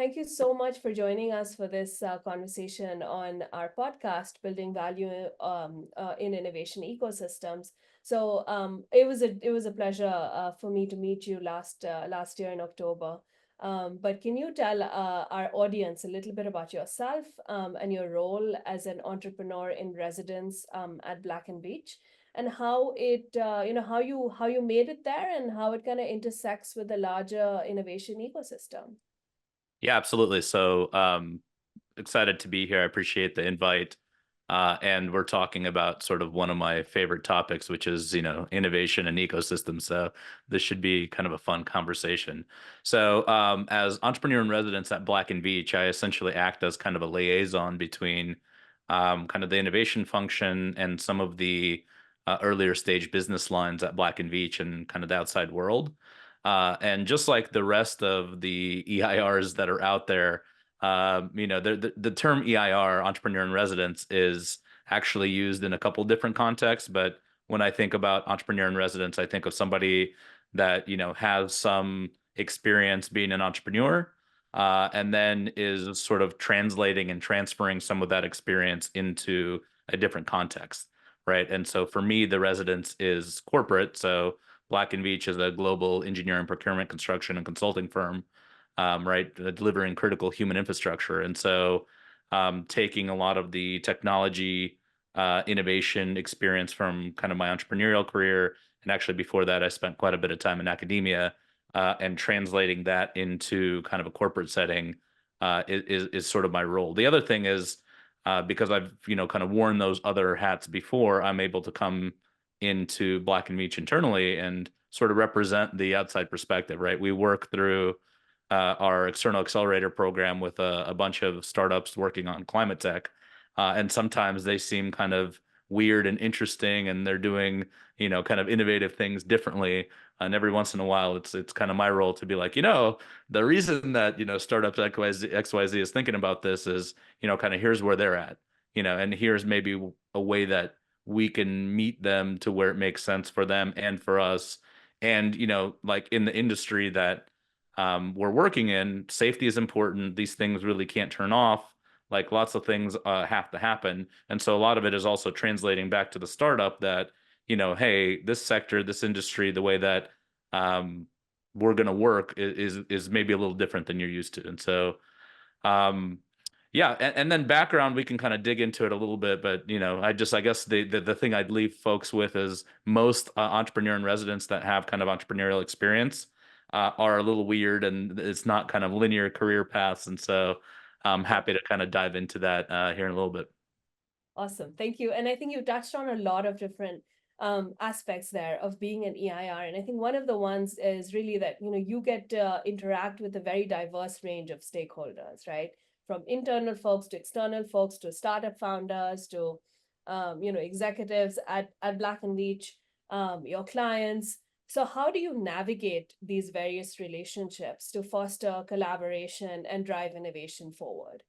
thank you so much for joining us for this conversation on our podcast, Building Value in Innovation Ecosystems. It was a pleasure for me to meet you last year in October. But can you tell our audience a little bit about yourself and your role as an entrepreneur in residence at Black and Veatch, and how how you made it there and how it kind of intersects with the larger innovation ecosystem? Yeah, absolutely. So excited to be here. I appreciate the invite. And we're talking about sort of one of my favorite topics, which is, innovation and ecosystem. So this should be kind of a fun conversation. So as entrepreneur in residence at Black and Veatch, I essentially act as kind of a liaison between kind of the innovation function and some of the earlier stage business lines at Black and Veatch and kind of the outside world. And just like the rest of the EIRs that are out there, the term EIR, entrepreneur in residence, is actually used in a couple different contexts. But when I think about entrepreneur in residence, I think of somebody that, has some experience being an entrepreneur, and then is sort of translating and transferring some of that experience into a different context, right? And so for me, the residence is corporate. So Black and Veatch is a global engineering, procurement, construction, and consulting firm, right, delivering critical human infrastructure. And so, taking a lot of the technology, innovation experience from kind of my entrepreneurial career, and actually before that, I spent quite a bit of time in academia, and translating that into kind of a corporate setting, is sort of my role. The other thing is, because I've kind of worn those other hats before, I'm able to come into Black and Veatch internally and sort of represent the outside perspective, right? We work through our external accelerator program with a bunch of startups working on climate tech. And sometimes they seem kind of weird and interesting, and they're doing, kind of innovative things differently. And every once in a while, it's kind of my role to be like, the reason that, startups XYZ is thinking about this is, kind of here's where they're at, and here's maybe a way that we can meet them to where it makes sense for them and for us. And, like in the industry that we're working in, safety is important. These things really can't turn off. Like lots of things have to happen. And so a lot of it is also translating back to the startup that, hey, this sector, this industry, the way that we're going to work is maybe a little different than you're used to. And so, yeah, and then background, we can kind of dig into it a little bit, but I guess the thing I'd leave folks with is most entrepreneur in residence that have kind of entrepreneurial experience are a little weird, and it's not kind of linear career paths. And so I'm happy to kind of dive into that here in a little bit. Awesome. Thank you. And I think you touched on a lot of different aspects there of being an EIR. And I think one of the ones is really that, you get to interact with a very diverse range of stakeholders, right? From internal folks to external folks to startup founders to, executives at Black and Veatch, your clients. So how do you navigate these various relationships to foster collaboration and drive innovation forward?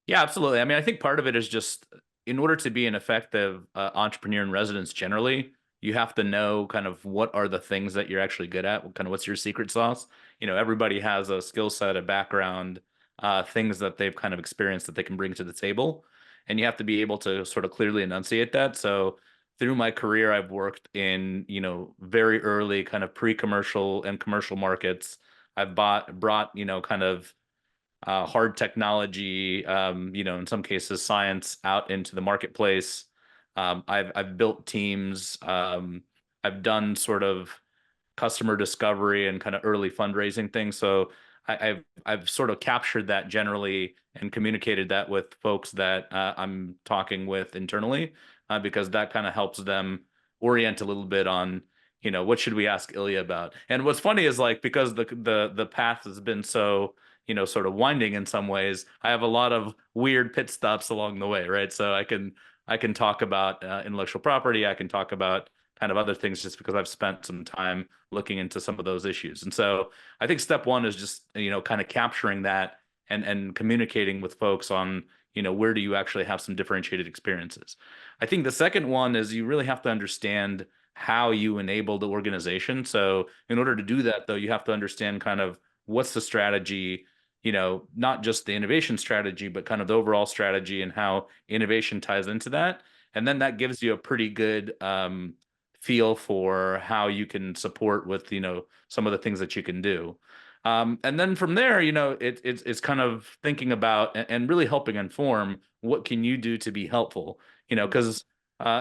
Yeah, absolutely. I mean, I think part of it is just in order to be an effective entrepreneur in residence generally, you have to know kind of what are the things that you're actually good at, kind of what's your secret sauce. Everybody has a skill set, a background, things that they've kind of experienced that they can bring to the table. And you have to be able to sort of clearly enunciate that. So through my career, I've worked in, very early kind of pre-commercial and commercial markets. I've brought, kind of hard technology, in some cases science out into the marketplace. I've built teams. I've done sort of customer discovery and kind of early fundraising things. So I've sort of captured that generally and communicated that with folks that I'm talking with internally, because that kind of helps them orient a little bit on, what should we ask Ilya about. And what's funny is like, because the path has been so, sort of winding in some ways, I have a lot of weird pit stops along the way, right? So I can talk about intellectual property. I can talk about kind of other things just because I've spent some time looking into some of those issues. And so I think step one is just, kind of capturing that and communicating with folks on, where do you actually have some differentiated experiences. I think the second one is you really have to understand how you enable the organization. So in order to do that, though, you have to understand kind of what's the strategy, not just the innovation strategy, but kind of the overall strategy and how innovation ties into that. And then that gives you a pretty good feel for how you can support with, some of the things that you can do. And then from there, it's kind of thinking about and really helping inform what can you do to be helpful, because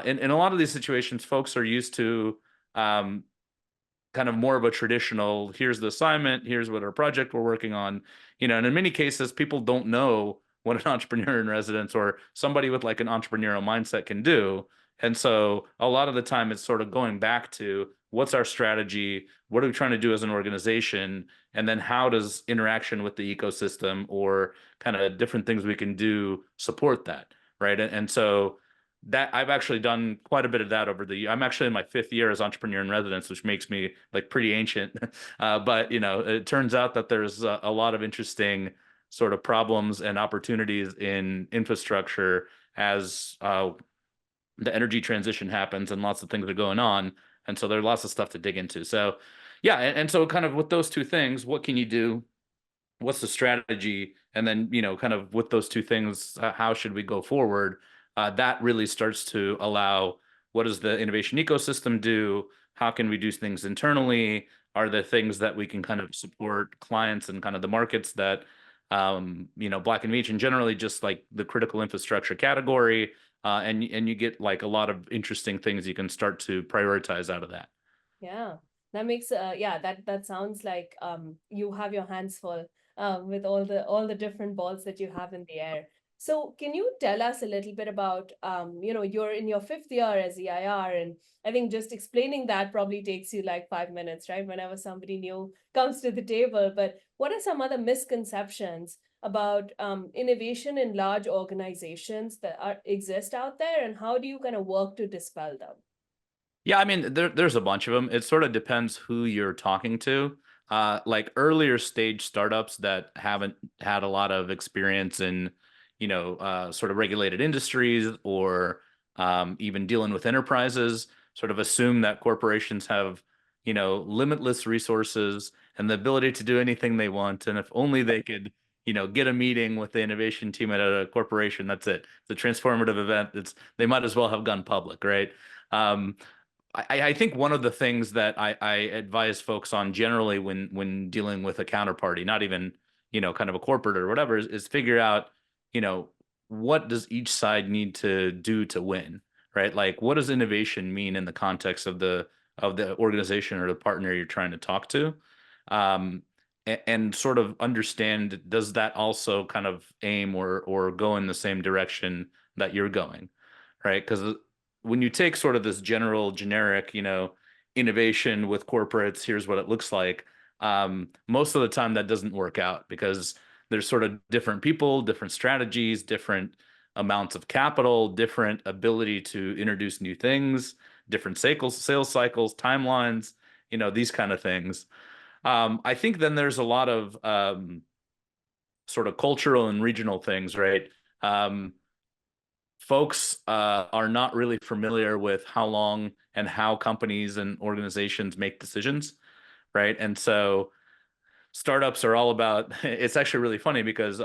in a lot of these situations, folks are used to um, kind of more of a traditional, here's the assignment, here's what our project we're working on, and in many cases, people don't know what an entrepreneur in residence or somebody with like an entrepreneurial mindset can do. And so a lot of the time it's sort of going back to what's our strategy, what are we trying to do as an organization, and then how does interaction with the ecosystem or kind of different things we can do support that, right? And so that I've actually done quite a bit of that over the year. I'm actually in my 5th year as entrepreneur in residence, which makes me like pretty ancient. But it turns out that there's a lot of interesting sort of problems and opportunities in infrastructure as the energy transition happens and lots of things are going on. And so there's lots of stuff to dig into. So yeah, and so kind of with those two things, what can you do? What's the strategy? And then, kind of with those two things, how should we go forward? That really starts to allow what does the innovation ecosystem do? How can we do things internally? Are there things that we can kind of support clients and kind of the markets that, Black and Veatch and generally just like the critical infrastructure category? And you get like a lot of interesting things you can start to prioritize out of that. Yeah, that makes yeah, that sounds like you have your hands full with all the different balls that you have in the air. So can you tell us a little bit about you're in your 5th year as EIR, and I think just explaining that probably takes you like 5 minutes, right? Whenever somebody new comes to the table. But what are some other misconceptions about innovation in large organizations that exist out there, and how do you kind of work to dispel them? Yeah, I mean, there's a bunch of them. It sort of depends who you're talking to. Like earlier stage startups that haven't had a lot of experience in, sort of regulated industries or even dealing with enterprises, sort of assume that corporations have, limitless resources and the ability to do anything they want. And if only they could, get a meeting with the innovation team at a corporation, that's it. It's a transformative event. They might as well have gone public, right? Um, I think one of the things that I advise folks on generally when dealing with a counterparty, not even, kind of a corporate or whatever, is figure out, you know, what does each side need to do to win, right? Like what does innovation mean in the context of the organization or the partner you're trying to talk to? And sort of understand, does that also kind of aim or go in the same direction that you're going, right? Because when you take sort of this generic, innovation with corporates, here's what it looks like. Most of the time that doesn't work out because there's sort of different people, different strategies, different amounts of capital, different ability to introduce new things, different sales cycles, timelines, these kind of things. I think then there's a lot of sort of cultural and regional things, right? Um, Folks are not really familiar with how long and how companies and organizations make decisions, right? And so startups are all about it's actually really funny because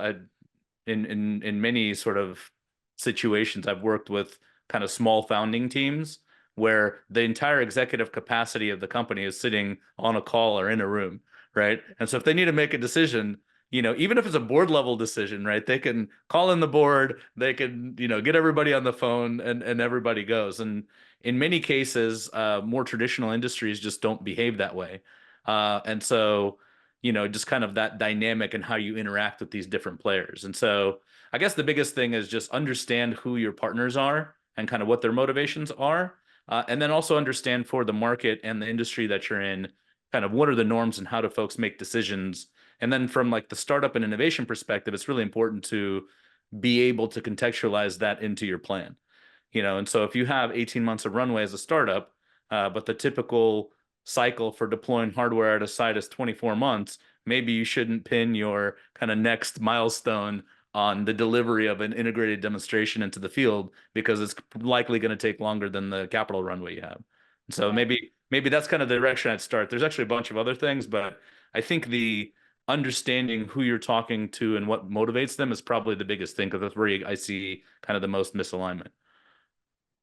in many sort of situations I've worked with kind of small founding teams where the entire executive capacity of the company is sitting on a call or in a room, right? And so if they need to make a decision, even if it's a board level decision, right? They can call in the board, they can, get everybody on the phone and everybody goes. And in many cases, more traditional industries just don't behave that way. And so just kind of that dynamic and how you interact with these different players. And so I guess the biggest thing is just understand who your partners are and kind of what their motivations are. And then also understand for the market and the industry that you're in, kind of what are the norms and how do folks make decisions. And then from like the startup and innovation perspective, it's really important to be able to contextualize that into your plan. And so if you have 18 months of runway as a startup, but the typical cycle for deploying hardware at a site is 24 months, maybe you shouldn't pin your kind of next milestone on the delivery of an integrated demonstration into the field because it's likely going to take longer than the capital runway you have. So maybe that's kind of the direction I'd start. There's actually a bunch of other things, but I think understanding who you're talking to and what motivates them is probably the biggest thing, because that's where I see kind of the most misalignment.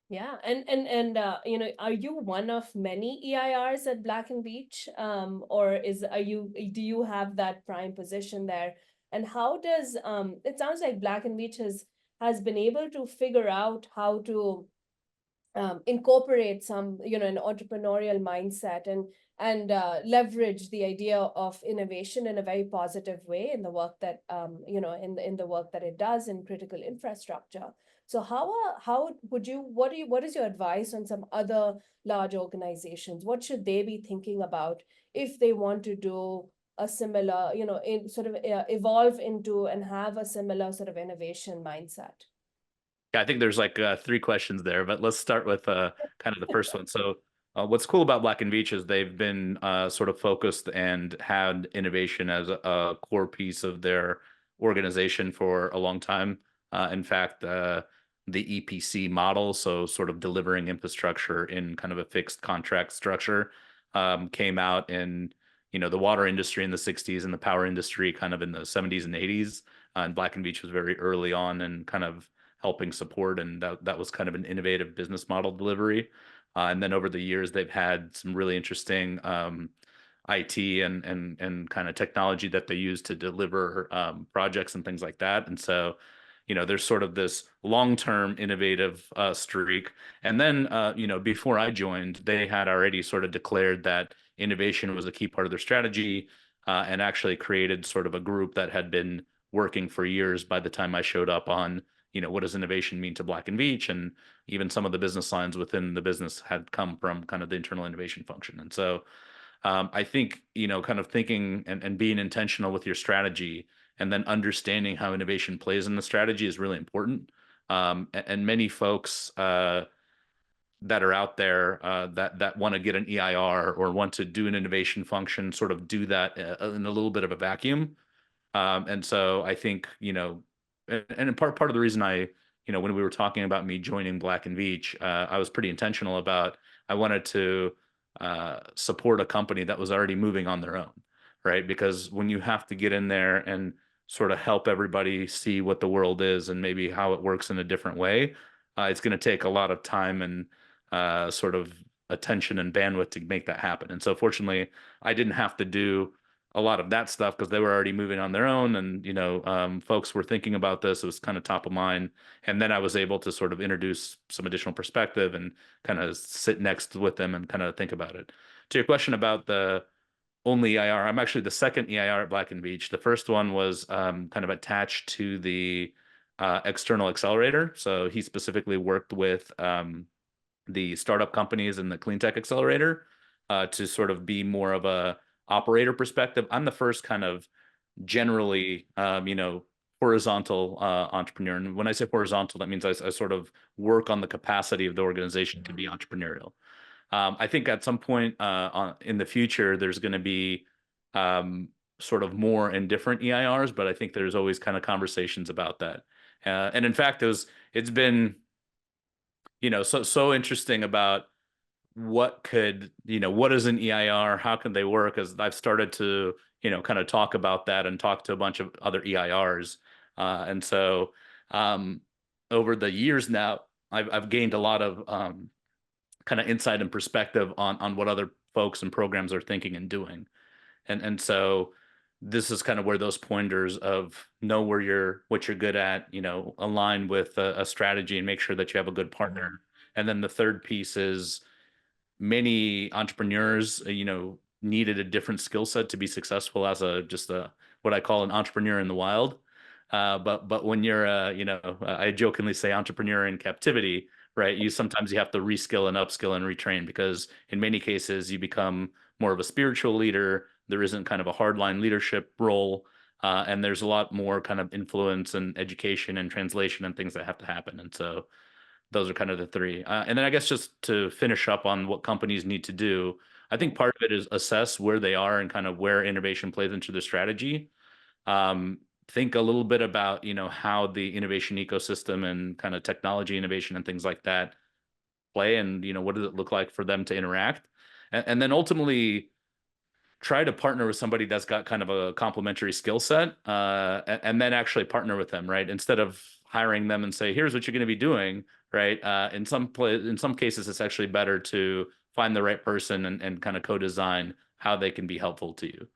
Yeah, and are you one of many EIRs at Black and Veatch, or do you have that prime position there? And how does it sounds like Black and Veatch has been able to figure out how to incorporate some, an entrepreneurial mindset and leverage the idea of innovation in a very positive way in the work that in the work that it does in critical infrastructure. So how would you what is your advice on some other large organizations? What should they be thinking about if they want to do a similar, in sort of evolve into and have a similar sort of innovation mindset? Yeah, I think there's like three questions there, but let's start with kind of the first one. So, what's cool about Black and Veatch is they've been sort of focused and had innovation as a core piece of their organization for a long time. In fact, the EPC model, so sort of delivering infrastructure in kind of a fixed contract structure, came out in the water industry in the 60s and the power industry kind of in the 70s and 80s. And Black and Veatch was very early on and kind of helping support, and that was kind of an innovative business model delivery. And then over the years, they've had some really interesting IT and kind of technology that they use to deliver projects and things like that. And so, there's sort of this long-term innovative streak. And then, before I joined, they had already sort of declared that innovation was a key part of their strategy, and actually created sort of a group that had been working for years by the time I showed up on what does innovation mean to Black and Veatch, and even some of the business lines within the business had come from kind of the internal innovation function. And so I think kind of thinking and being intentional with your strategy, and then understanding how innovation plays in the strategy is really important. And many folks that are out there that want to get an EIR or want to do an innovation function sort of do that in a little bit of a vacuum. And so I think, and part of the reason when we were talking about me joining Black and Veatch, I was pretty intentional about, I wanted to support a company that was already moving on their own, right? Because when you have to get in there and sort of help everybody see what the world is and maybe how it works in a different way, it's going to take a lot of time and sort of attention and bandwidth to make that happen. And so fortunately, I didn't have to do a lot of that stuff because they were already moving on their own, and folks were thinking about this. It was kind of top of mind, and then I was able to sort of introduce some additional perspective and kind of sit next with them and kind of think about it. To your question about the only EIR, I'm actually the second EIR at Black and Veatch. The first one was kind of attached to the external accelerator, so he specifically worked with the startup companies in the clean tech accelerator to sort of be more of a operator perspective. I'm the first kind of generally, horizontal entrepreneur. And when I say horizontal, that means I sort of work on the capacity of the organization to be entrepreneurial. I think at some point in the future, there's going to be sort of more and different EIRs, but I think there's always kind of conversations about that. And in fact, it's been, so interesting about what is an EIR? How can they work? As I've started to, kind of talk about that and talk to a bunch of other EIRs. And so over the years now, I've gained a lot of kind of insight and perspective on what other folks and programs are thinking and doing. And so this is kind of where those pointers of know what you're good at, align with a strategy and make sure that you have a good partner. And then the third piece is many entrepreneurs, needed a different skill set to be successful as just a what I call an entrepreneur in the wild. But when you're, I jokingly say entrepreneur in captivity, right? Sometimes you have to reskill and upskill and retrain, because in many cases you become more of a spiritual leader. There isn't kind of a hardline leadership role. And there's a lot more kind of influence and education and translation and things that have to happen. And so those are kind of the three. And then I guess just to finish up on what companies need to do, I think part of it is assess where they are and kind of where innovation plays into the strategy. Think a little bit about, how the innovation ecosystem and kind of technology innovation and things like that play, and, what does it look like for them to interact? And then ultimately try to partner with somebody that's got kind of a complementary skill set, and then actually partner with them, right? Instead of hiring them and say, here's what you're going to be doing, right? In some cases, it's actually better to find the right person and kind of co-design how they can be helpful to you.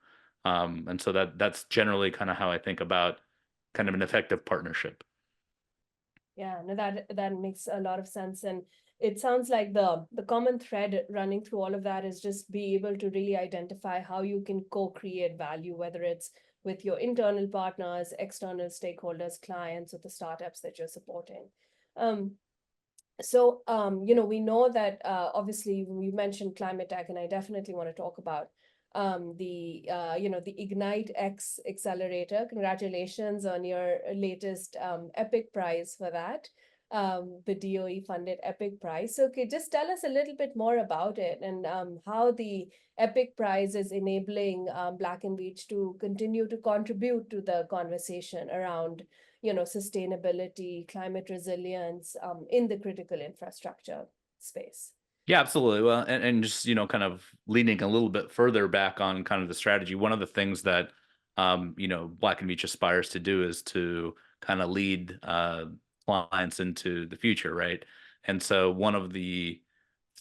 And so that's generally kind of how I think about kind of an effective partnership. Yeah, no, that makes a lot of sense. And it sounds like the common thread running through all of that is just be able to really identify how you can co-create value, whether it's with your internal partners, external stakeholders, clients, or the startups that you're supporting. Um, we know that obviously we mentioned climate tech, and I definitely want to talk about the IgniteX Accelerator. Congratulations on your latest EPIC prize for that, the DOE funded EPIC prize. So, okay, just tell us a little bit more about it and how the EPIC prize is enabling Black and Veatch to continue to contribute to the conversation around sustainability, climate resilience in the critical infrastructure space. Yeah, absolutely. Well, and just, kind of leaning a little bit further back on kind of the strategy, one of the things that, Black and Veatch aspires to do is to kind of lead clients into the future, right? And so one of the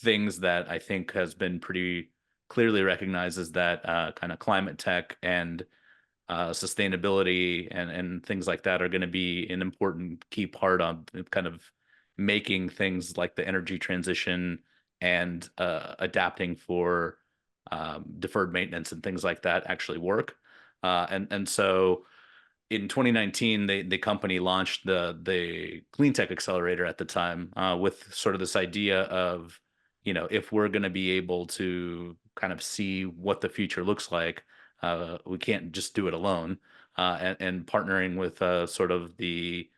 things that I think has been pretty clearly recognized is that kind of climate tech and sustainability and things like that are going to be an important key part on kind of making things like the energy transition and adapting for deferred maintenance and things like that actually work. And so in 2019, the company launched the Clean Tech Accelerator at the time, with sort of this idea of, if we're going to be able to kind of see what the future looks like, we can't just do it alone. And partnering with sort of the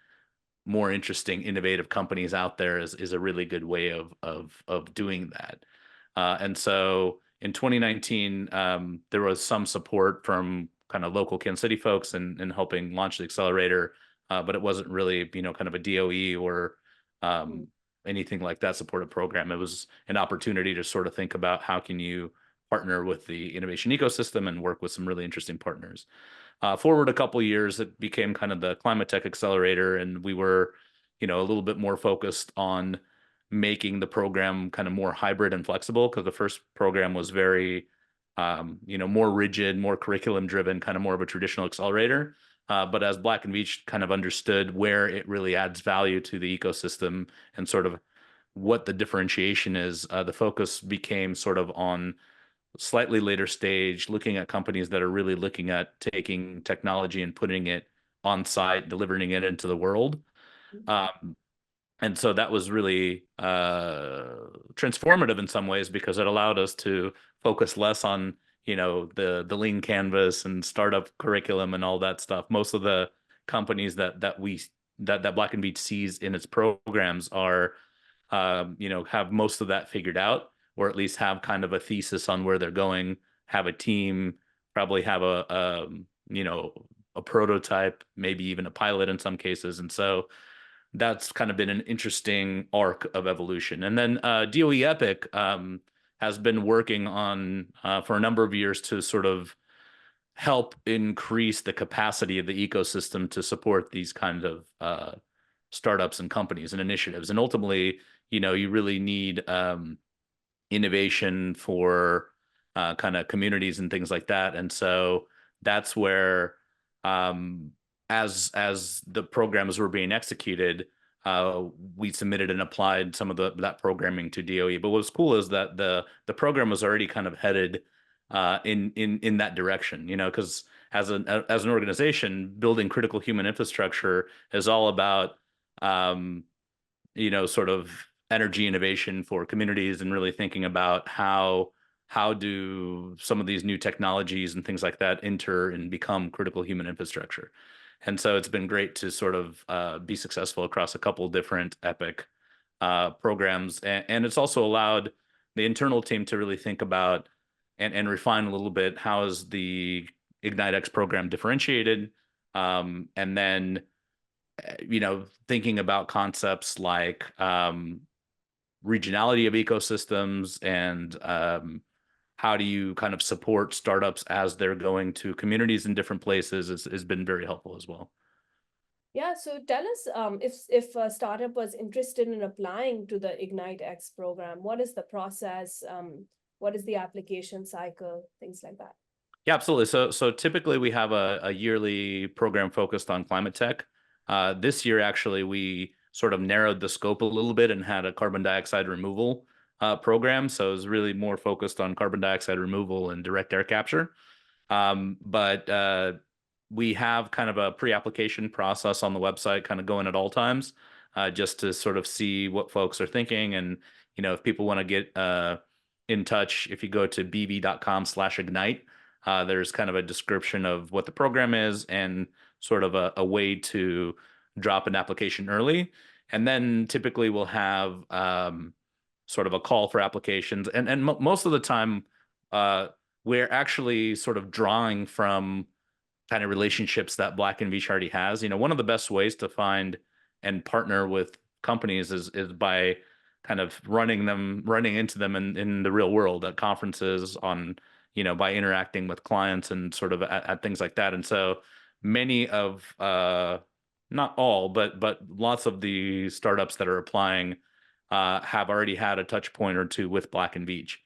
more interesting, innovative companies out there is a really good way of doing that. And so in 2019, there was some support from kind of local Kansas City folks and helping launch the accelerator, but it wasn't really, kind of a DOE or anything like that supported program. It was an opportunity to sort of think about how can you partner with the innovation ecosystem and work with some really interesting partners. Forward a couple years, it became kind of the Climate Tech Accelerator, and we were, a little bit more focused on making the program kind of more hybrid and flexible, because the first program was very, more rigid, more curriculum driven, kind of more of a traditional accelerator. But as Black and Veatch kind of understood where it really adds value to the ecosystem and sort of what the differentiation is, the focus became sort of on slightly later stage, looking at companies that are really looking at taking technology and putting it on site, delivering it into the world. Um, and so that was really transformative in some ways, because it allowed us to focus less on, the lean canvas and startup curriculum and all that stuff. Most of the companies that Black and Veatch sees in its programs are, have most of that figured out, or at least have kind of a thesis on where they're going, have a team, probably have a prototype, maybe even a pilot in some cases. And so that's kind of been an interesting arc of evolution. And then DOE Epic has been working on for a number of years to sort of help increase the capacity of the ecosystem to support these kinds of startups and companies and initiatives. And ultimately, you really need innovation for kind of communities and things like that. And so that's where, as the programs were being executed, we submitted and applied some of that programming to DOE. But what's cool is that the program was already kind of headed in that direction, because as an organization, building critical human infrastructure is all about sort of energy innovation for communities, and really thinking about how do some of these new technologies and things like that enter and become critical human infrastructure. And so it's been great to sort of be successful across a couple different EPIC programs. And it's also allowed the internal team to really think about and refine a little bit, how is the IgniteX program differentiated? And then, thinking about concepts like regionality of ecosystems and how do you kind of support startups as they're going to communities in different places has been very helpful as well. Yeah, so tell us, if a startup was interested in applying to the IgniteX program, what is the process? What is the application cycle? Things like that. Yeah, absolutely. So typically we have a yearly program focused on climate tech. This year, actually, we sort of narrowed the scope a little bit and had a carbon dioxide removal program. So it was really more focused on carbon dioxide removal and direct air capture. But we have kind of a pre-application process on the website kind of going at all times, just to sort of see what folks are thinking. And, if people want to get in touch, if you go to bb.com/ignite, there's kind of a description of what the program is and sort of a way to drop an application early. And then typically we'll have sort of a call for applications. And most of the time, we're actually sort of drawing from kind of relationships that Black and Veatch already has. One of the best ways to find and partner with companies is by kind of running into them in the real world at conferences by interacting with clients and sort of at things like that. And so many of not all, but lots of the startups that are applying have already had a touch point or two with Black and Veatch,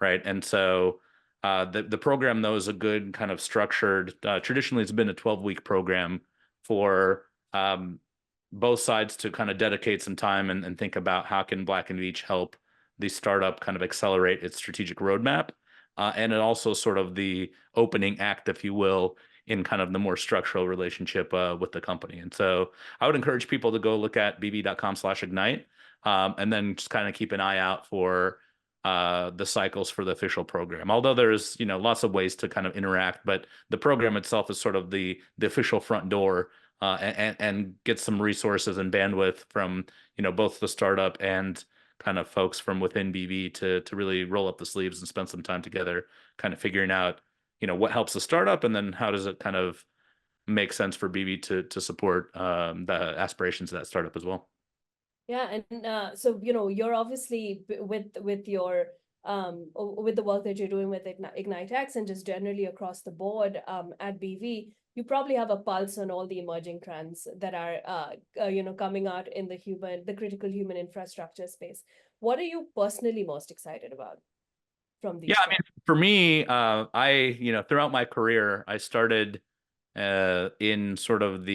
right? And so the program, though, is a good kind of structured. Traditionally, it's been a 12-week program for both sides to kind of dedicate some time and think about how can Black and Veatch help the startup kind of accelerate its strategic roadmap, and it also sort of the opening act, if you will, in kind of the more structural relationship with the company. And so I would encourage people to go look at bb.com/ignite, and then just kind of keep an eye out for the cycles for the official program. Although there's lots of ways to kind of interact, but the program itself is sort of the official front door, and get some resources and bandwidth from both the startup and kind of folks from within BV to really roll up the sleeves and spend some time together, kind of figuring out what helps the startup, and then how does it kind of make sense for BV to support the aspirations of that startup as well. Yeah, and so you're obviously with your with the work that you're doing with IgniteX and just generally across the board at BV, you probably have a pulse on all the emerging trends that are coming out in the critical human infrastructure space. What are you personally most excited about from Yeah, these I mean, trends? for me, throughout my career, I started in sort of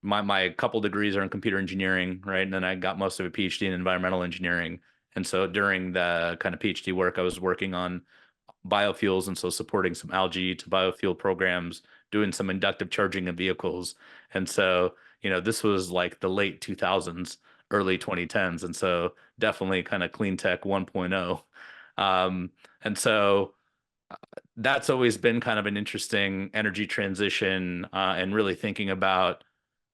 my couple degrees are in computer engineering, right? And then I got most of a PhD in environmental engineering. And so during the kind of PhD work, I was working on biofuels, and so supporting some algae to biofuel programs, doing some inductive charging of vehicles. And so, this was like the late 2000s, early 2010s. And so definitely kind of clean tech 1.0. And so that's always been kind of an interesting energy transition, and really thinking about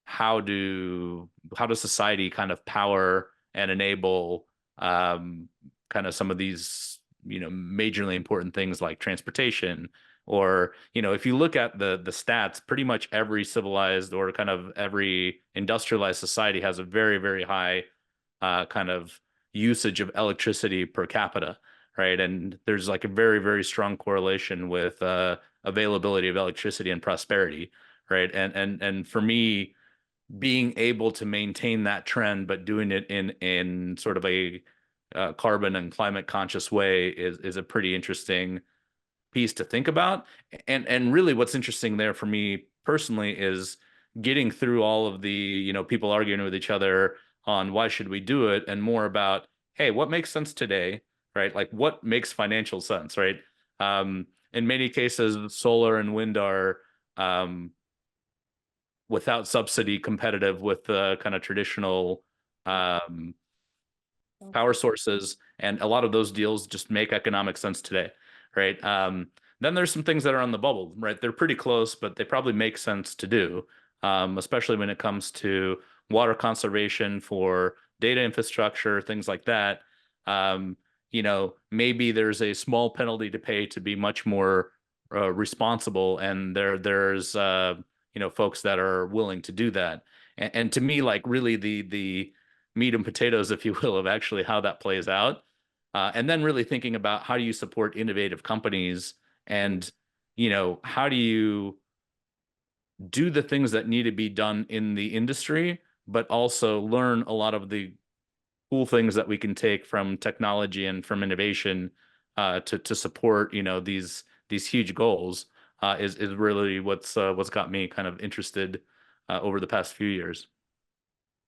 how does society kind of power and enable kind of some of these majorly important things like transportation, or if you look at the stats, pretty much every civilized or kind of every industrialized society has a very, very high kind of usage of electricity per capita, right? And there's like a very, very strong correlation with availability of electricity and prosperity, right? And for me, being able to maintain that trend, but doing it in sort of a carbon and climate conscious way is a pretty interesting piece to think about. And really, what's interesting there for me personally is getting through all of the people arguing with each other on why should we do it, and more about, hey, what makes sense today, right? Like what makes financial sense, right? In many cases, solar and wind are without subsidy competitive with the kind of traditional power sources, and a lot of those deals just make economic sense today, right? Then there's some things that are on the bubble, right? They're pretty close, but they probably make sense to do, especially when it comes to water conservation for data infrastructure, things like that. Maybe there's a small penalty to pay to be much more responsible, and there's folks that are willing to do that. And to me, like really the meat and potatoes, if you will, of actually how that plays out And then really thinking about how do you support innovative companies and, how do you do the things that need to be done in the industry, but also learn a lot of the cool things that we can take from technology and from innovation to support these huge goals is really what's got me kind of interested over the past few years.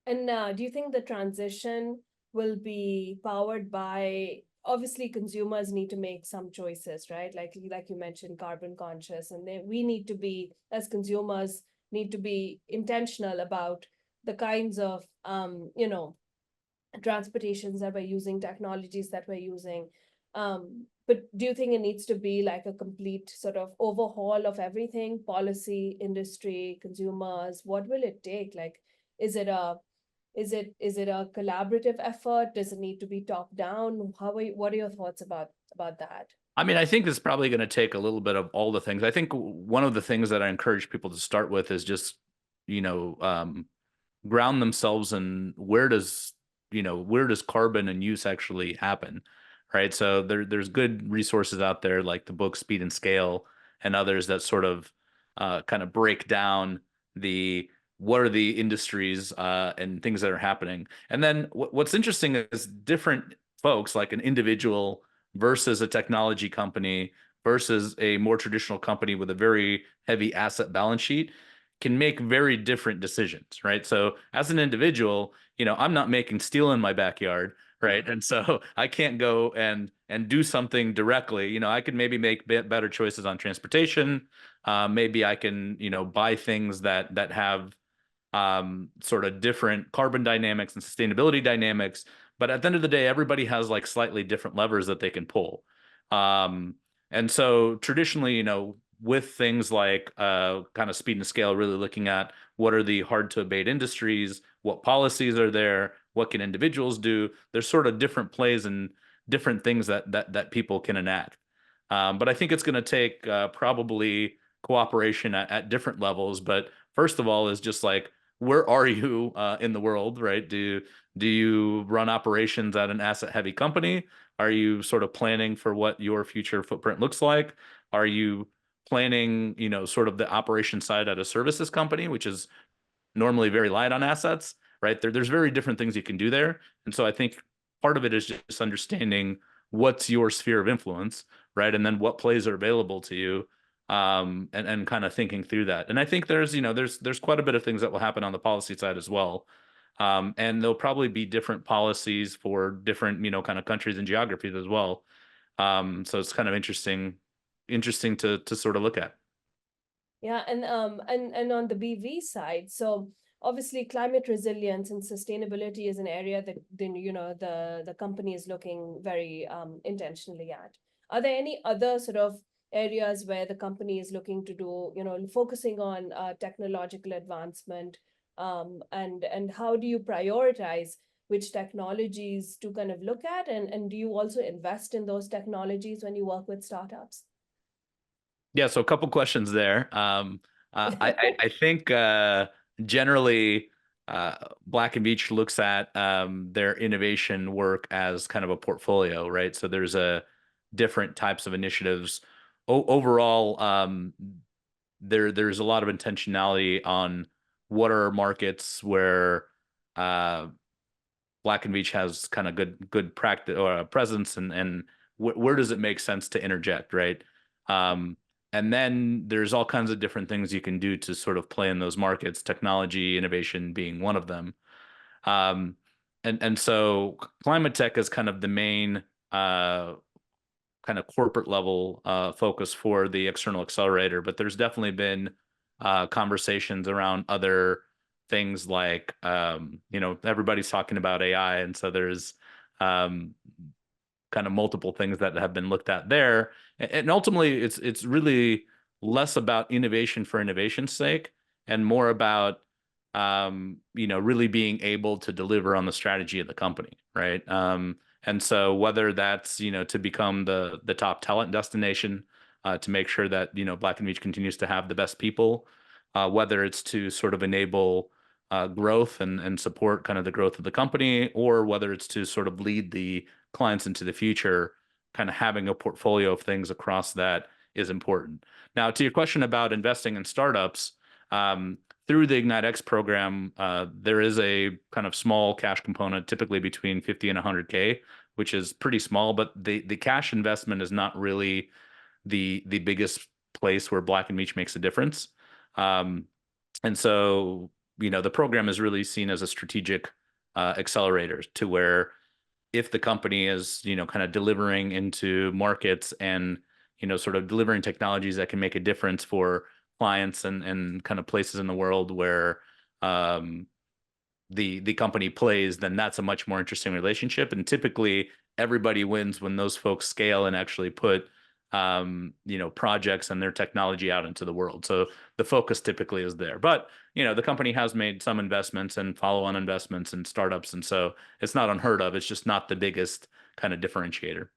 And do you think the transition will be powered by, obviously consumers need to make some choices, right? Like you mentioned, carbon conscious, and we need to be, as consumers, need to be intentional about the kinds of transportations that we're using, technologies that we're using. But do you think it needs to be like a complete sort of overhaul of everything, policy, industry, consumers? What will it take? Like, is it a is it a collaborative effort? Does it need to be top down? What are your thoughts about that? I mean, I think it's probably going to take a little bit of all the things. I think one of the things that I encourage people to start with is just, you know, um, ground themselves in where does carbon and use actually happen, right? So there's good resources out there like the book Speed and Scale and others that sort of kind of break down the what are the industries and things that are happening. And then what's interesting is different folks, like an individual versus a technology company versus a more traditional company with a very heavy asset balance sheet, can make very different decisions, right? So as an individual, I'm not making steel in my backyard, right? And so I can't go and do something directly. I could maybe make better choices on transportation. Maybe I can, buy things that have sort of different carbon dynamics and sustainability dynamics. But at the end of the day, everybody has like slightly different levers that they can pull. Um, and so traditionally, with things like kind of Speed and Scale, really looking at what are the hard to abate industries, what policies are there, what can individuals do. There's sort of different plays and different things that people can enact. But I think it's going to take probably cooperation at different levels. But first of all, is just like, where are you in the world, right? Do you run operations at an asset heavy company? Are you sort of planning for what your future footprint looks like? Are you planning, sort of the operation side at a services company, which is normally very light on assets, right? There's very different things you can do there. And so I think part of it is just understanding what's your sphere of influence, right? And then what plays are available to you, and kind of thinking through that. And I think there's quite a bit of things that will happen on the policy side as well. And there'll probably be different policies for different, kind of countries and geographies as well. So it's kind of interesting to sort of look at. Yeah, and on the BV side, so obviously climate resilience and sustainability is an area that then the company is looking very intentionally at. Are there any other sort of areas where the company is looking to do, focusing on technological advancement, and how do you prioritize which technologies to kind of look at, and do you also invest in those technologies when you work with startups? Yeah, so a couple questions there. I think generally Black and Veatch looks at their innovation work as kind of a portfolio, right? So there's a different types of initiatives. Overall, there's a lot of intentionality on what are markets where Black and Veatch has kind of good practice or presence, and where does it make sense to interject, right? Um, and then there's all kinds of different things you can do to sort of play in those markets, technology, innovation being one of them. Um, and so climate tech is kind of the main kind of corporate level focus for the external accelerator, but there's definitely been conversations around other things like everybody's talking about AI, and so there's um, kind of multiple things that have been looked at there. And ultimately, it's really less about innovation for innovation's sake and more about really being able to deliver on the strategy of the company, right? And so whether that's to become the top talent destination, to make sure that Black and Veatch continues to have the best people, whether it's to sort of enable growth and support kind of the growth of the company, or whether it's to sort of lead the clients into the future, kind of having a portfolio of things across that is important. Now, to your question about investing in startups, through the IgniteX program, there is a kind of small cash component, typically between 50 and 100K, which is pretty small, but the cash investment is not really the biggest place where Black and Veatch makes a difference. And so, the program is really seen as a strategic accelerator, to where if the company is, kind of delivering into markets and, sort of delivering technologies that can make a difference for clients and kind of places in the world where the company plays, then that's a much more interesting relationship. And typically everybody wins when those folks scale and actually put projects and their technology out into the world. So the focus typically is there. But, the company has made some investments and follow-on investments in startups. And so it's not unheard of. It's just not the biggest kind of differentiator.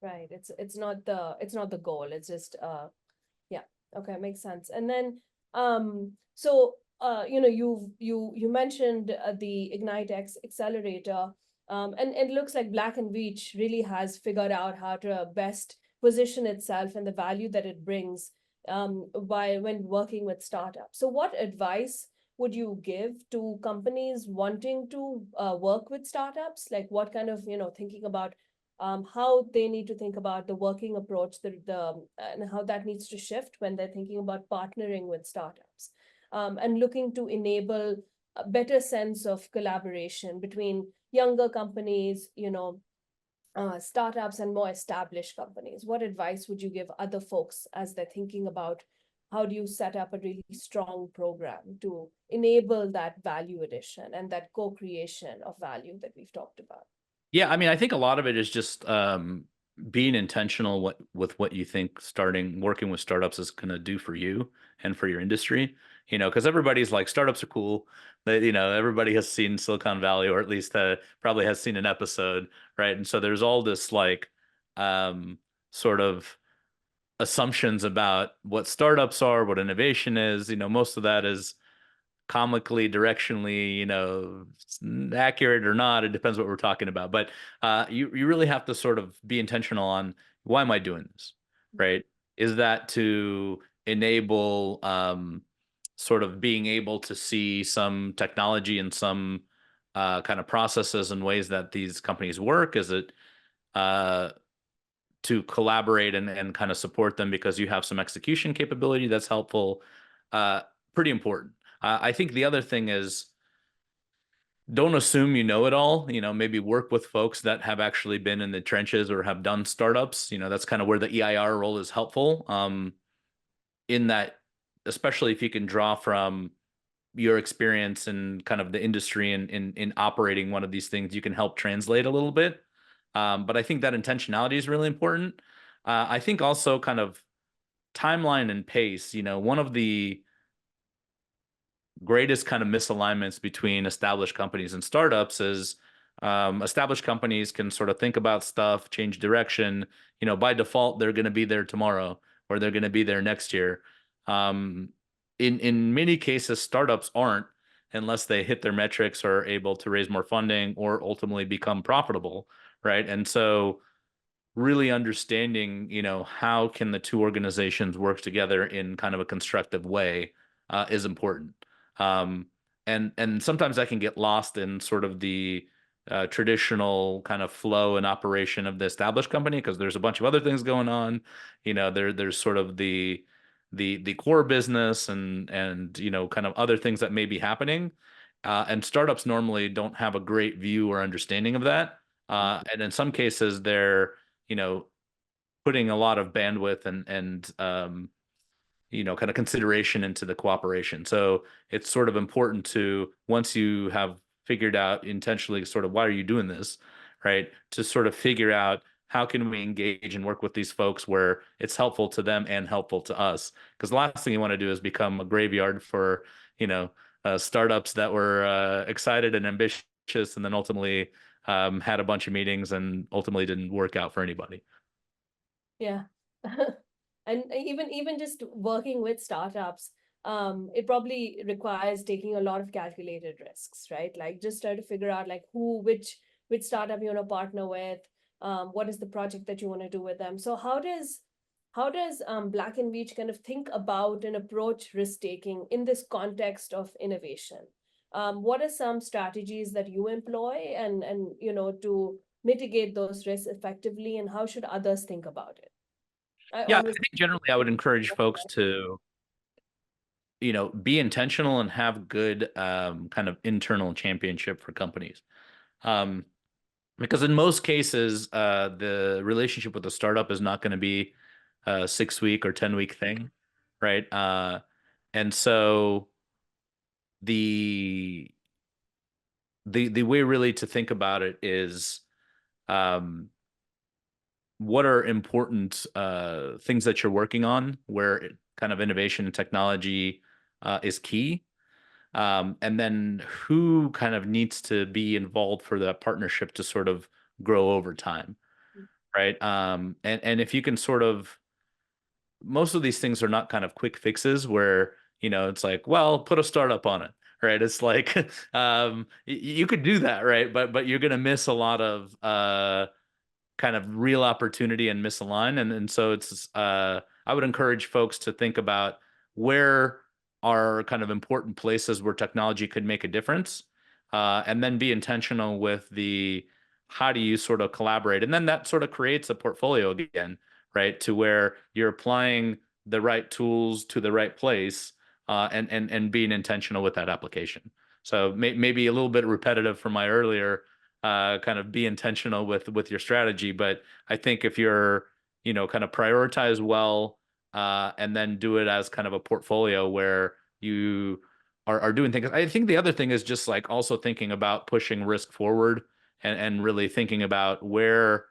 Right. It's not the goal. It's just yeah. Okay, makes sense. And then so you mentioned the IgniteX Accelerator, and it looks like Black and Veatch really has figured out how to best position itself and the value that it brings when working with startups. So what advice would you give to companies wanting to work with startups? Like what kind of, thinking about how they need to think about the working approach, and how that needs to shift when they're thinking about partnering with startups, and looking to enable a better sense of collaboration between younger companies, startups and more established companies. What advice would you give other folks as they're thinking about how do you set up a really strong program to enable that value addition and that co-creation of value that we've talked about? Yeah, I mean, I think a lot of it is just being intentional with what you think working with startups is going to do for you and for your industry. Because everybody's like, startups are cool. That everybody has seen Silicon Valley, or at least probably has seen an episode, right? And so there's all this like sort of assumptions about what startups are, what innovation is. Most of that is comically, directionally, accurate or not. It depends what we're talking about. But you really have to sort of be intentional on, why am I doing this, right? Is that to enable sort of being able to see some technology and some kind of processes and ways that these companies work? Is it to collaborate and kind of support them because you have some execution capability that's helpful? Pretty important. I think the other thing is, don't assume you know it all. Maybe work with folks that have actually been in the trenches or have done startups. That's kind of where the EIR role is helpful. In that, especially if you can draw from your experience in kind of the industry and in operating one of these things, you can help translate a little bit. But I think that intentionality is really important. I think also kind of timeline and pace. One of the greatest kind of misalignments between established companies and startups is established companies can sort of think about stuff, change direction. By default, they're going to be there tomorrow, or they're going to be there next year. In many cases, startups aren't, unless they hit their metrics or are able to raise more funding or ultimately become profitable, right? And so really understanding, how can the two organizations work together in kind of a constructive way is important. And sometimes that can get lost in sort of the traditional kind of flow and operation of the established company, because there's a bunch of other things going on. There's sort of the core business and kind of other things that may be happening. And startups normally don't have a great view or understanding of that. And in some cases, they're putting a lot of bandwidth and kind of consideration into the cooperation. So it's sort of important to, once you have figured out intentionally sort of why are you doing this, right, to sort of figure out how can we engage and work with these folks where it's helpful to them and helpful to us. Because the last thing you want to do is become a graveyard for, startups that were excited and ambitious and then ultimately had a bunch of meetings and ultimately didn't work out for anybody. Yeah. And even just working with startups, it probably requires taking a lot of calculated risks, right? Like just try to figure out like which startup you want to partner with, what is the project that you want to do with them. So how does Black and Veatch kind of think about and approach risk taking in this context of innovation? What are some strategies that you employ and to mitigate those risks effectively, and how should others think about it? I Yeah, I always think generally I would encourage folks to, be intentional and have good kind of internal championship for companies. Um, because in most cases, the relationship with the startup is not going to be a 6 week or 10 week thing, right? And so the the way really to think about it is um, what are important things that you're working on where kind of innovation and technology is key. And then who kind of needs to be involved for that partnership to sort of grow over time, right? And if you can sort of, most of these things are not kind of quick fixes where, it's like, well, put a startup on it, right? It's like, you could do that, right? But you're going to miss a lot of kind of real opportunity and misalign. And so it's I would encourage folks to think about where are kind of important places where technology could make a difference, and then be intentional with the how do you sort of collaborate, and then that sort of creates a portfolio again, right? To where you're applying the right tools to the right place, and being intentional with that application. So maybe a little bit repetitive from my earlier kind of be intentional with your strategy. But I think if you're, kind of prioritize well, and then do it as kind of a portfolio where you are doing things. I think the other thing is just like also thinking about pushing risk forward and really thinking about where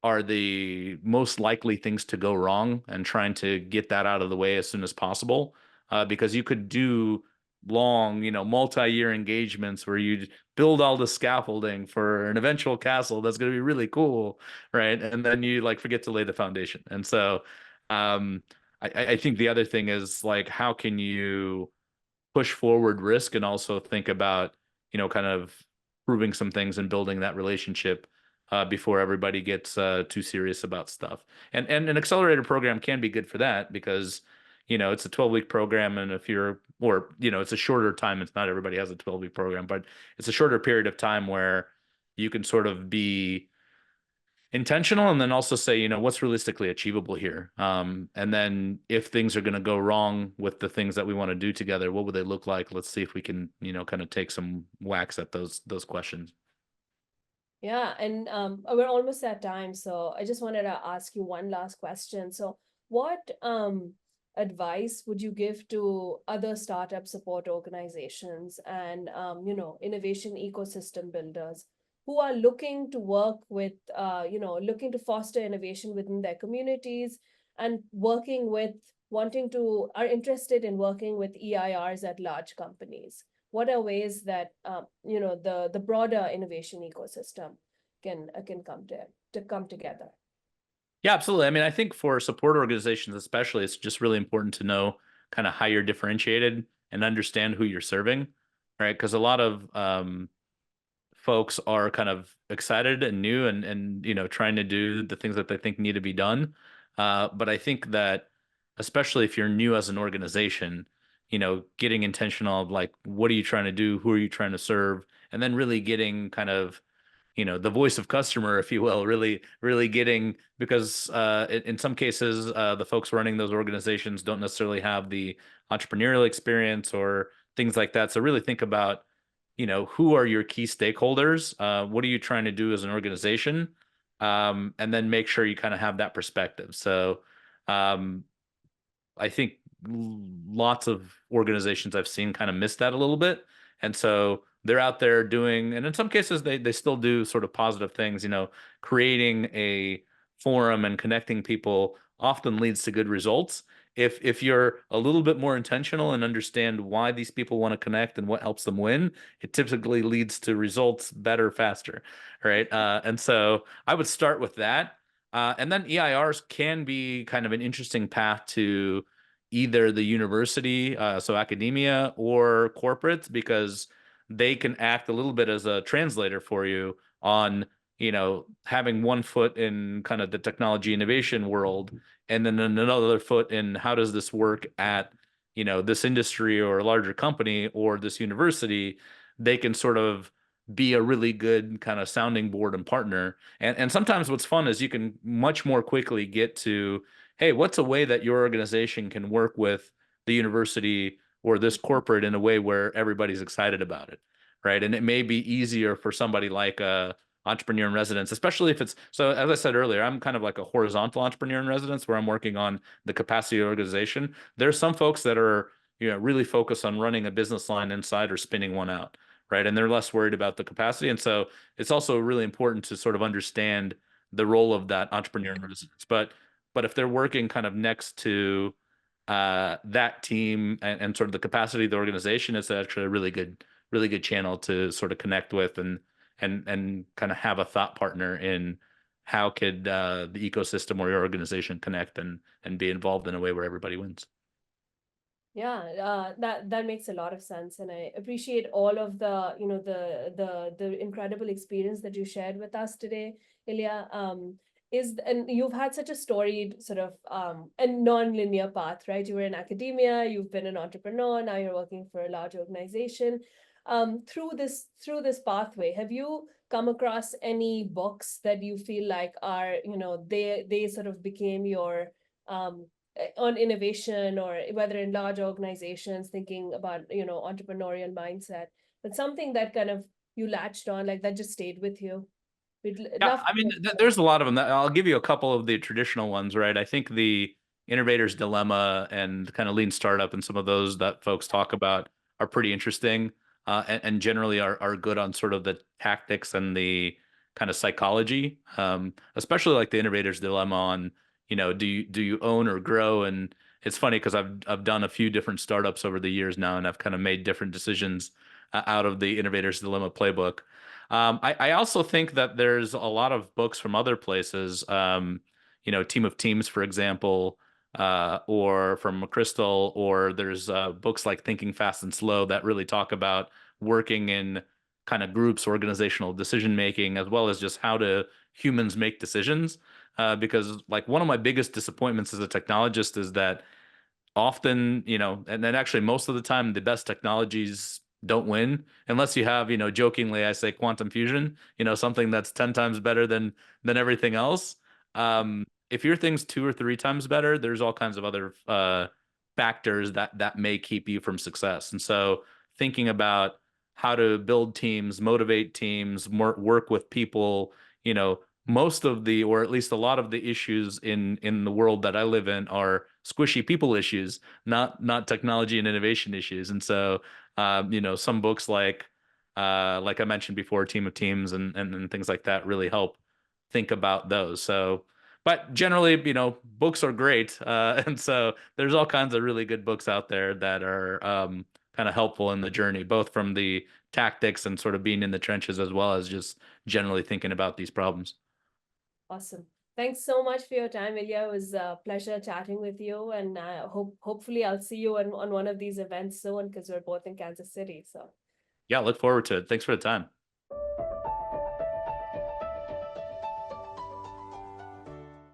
are the most likely things to go wrong and trying to get that out of the way as soon as possible. Because you could do long, multi-year engagements where you build all the scaffolding for an eventual castle that's going to be really cool, right? And then you like forget to lay the foundation. And so um, I think the other thing is like, how can you push forward risk and also think about, kind of proving some things and building that relationship before everybody gets too serious about stuff. And an accelerator program can be good for that because, it's a 12-week program. And if you're, or, it's a shorter time. It's not everybody has a 12-week program, but it's a shorter period of time where you can sort of be intentional and then also say, what's realistically achievable here. And then if things are going to go wrong with the things that we want to do together, what would they look like? Let's see if we can, kind of take some whacks at those questions. Yeah, and we're almost at time, so I just wanted to ask you one last question. So, what advice would you give to other startup support organizations and innovation ecosystem builders who are looking to work with looking to foster innovation within their communities and working with wanting to are interested in working with EIRs at large companies? What are ways that the broader innovation ecosystem can come together? Yeah, absolutely. I mean, I think for support organizations, especially, it's just really important to know kind of how you're differentiated and understand who you're serving, right? Because a lot of folks are kind of excited and new and trying to do the things that they think need to be done. But I think that especially if you're new as an organization, getting intentional of like what are you trying to do, who are you trying to serve, and then really getting kind of the voice of customer, if you will, really getting, because in some cases the folks running those organizations don't necessarily have the entrepreneurial experience or things like that. So really think about who are your key stakeholders, what are you trying to do as an organization, and then make sure you kind of have that perspective. So um, I think lots of organizations I've seen kind of miss that a little bit. And so they're out there doing, and in some cases they still do sort of positive things, creating a forum and connecting people often leads to good results. If you're a little bit more intentional and understand why these people want to connect and what helps them win, it typically leads to results better, faster, right? And so I would start with that. And then EIRs can be kind of an interesting path to either the university, so academia, or corporates, because they can act a little bit as a translator for you on having one foot in kind of the technology innovation world, and then another foot in how does this work at, this industry or a larger company or this university, they can sort of be a really good kind of sounding board and partner. And sometimes what's fun is you can much more quickly get to, hey, what's a way that your organization can work with the university or this corporate in a way where everybody's excited about it, right? And it may be easier for somebody like a entrepreneur in residence, especially if it's, so as I said earlier, I'm kind of like a horizontal entrepreneur in residence where I'm working on the capacity of the organization. There's some folks that are, really focused on running a business line inside or spinning one out, right? And they're less worried about the capacity. And so it's also really important to sort of understand the role of that entrepreneur in residence. But if they're working kind of next to that team and sort of the capacity of the organization, it's actually a really good channel to sort of connect with and kind of have a thought partner in how could the ecosystem or your organization connect and be involved in a way where everybody wins. Yeah, that makes a lot of sense, and I appreciate all of the the incredible experience that you shared with us today, Ilya. And you've had such a storied sort of and non-linear path, right? You were in academia, you've been an entrepreneur, now you're working for a large organization. Through this pathway, have you come across any books that you feel like are, they sort of became your on innovation, or whether in large organizations thinking about entrepreneurial mindset, but something that kind of you latched on, like that just stayed with you? We'd Yeah, love I mean, to. there's a lot of them. I'll give you a couple of the traditional ones, right? I think the innovator's dilemma and kind of lean startup and some of those that folks talk about are pretty interesting, and generally are good on sort of the tactics and the kind of psychology, especially like the innovator's dilemma on, do you own or grow? And it's funny because I've done a few different startups over the years now, and I've kind of made different decisions out of the innovator's dilemma playbook. I also think that there's a lot of books from other places, Team of Teams, for example, or from McChrystal, or there's books like Thinking Fast and Slow that really talk about working in kind of groups, organizational decision making, as well as just how do humans make decisions. Because like one of my biggest disappointments as a technologist is that often, and then actually most of the time, the best technologies don't win unless you have, jokingly, I say quantum fusion, something that's 10 times better than everything else. If your thing's two or three times better, there's all kinds of other factors that may keep you from success. And so thinking about how to build teams, motivate teams, work with people, most of the, or at least a lot of the issues in the world that I live in are squishy people issues, not technology and innovation issues. And so, some books like I mentioned before, Team of Teams and things like that really help think about those. So, but generally, books are great, and so there's all kinds of really good books out there that are kind of helpful in the journey, both from the tactics and sort of being in the trenches as well as just generally thinking about these problems. Awesome. Thanks so much for your time, Ilya. It was a pleasure chatting with you, and hopefully I'll see you on one of these events soon, because we're both in Kansas City. So Yeah, look forward to it. Thanks for the time.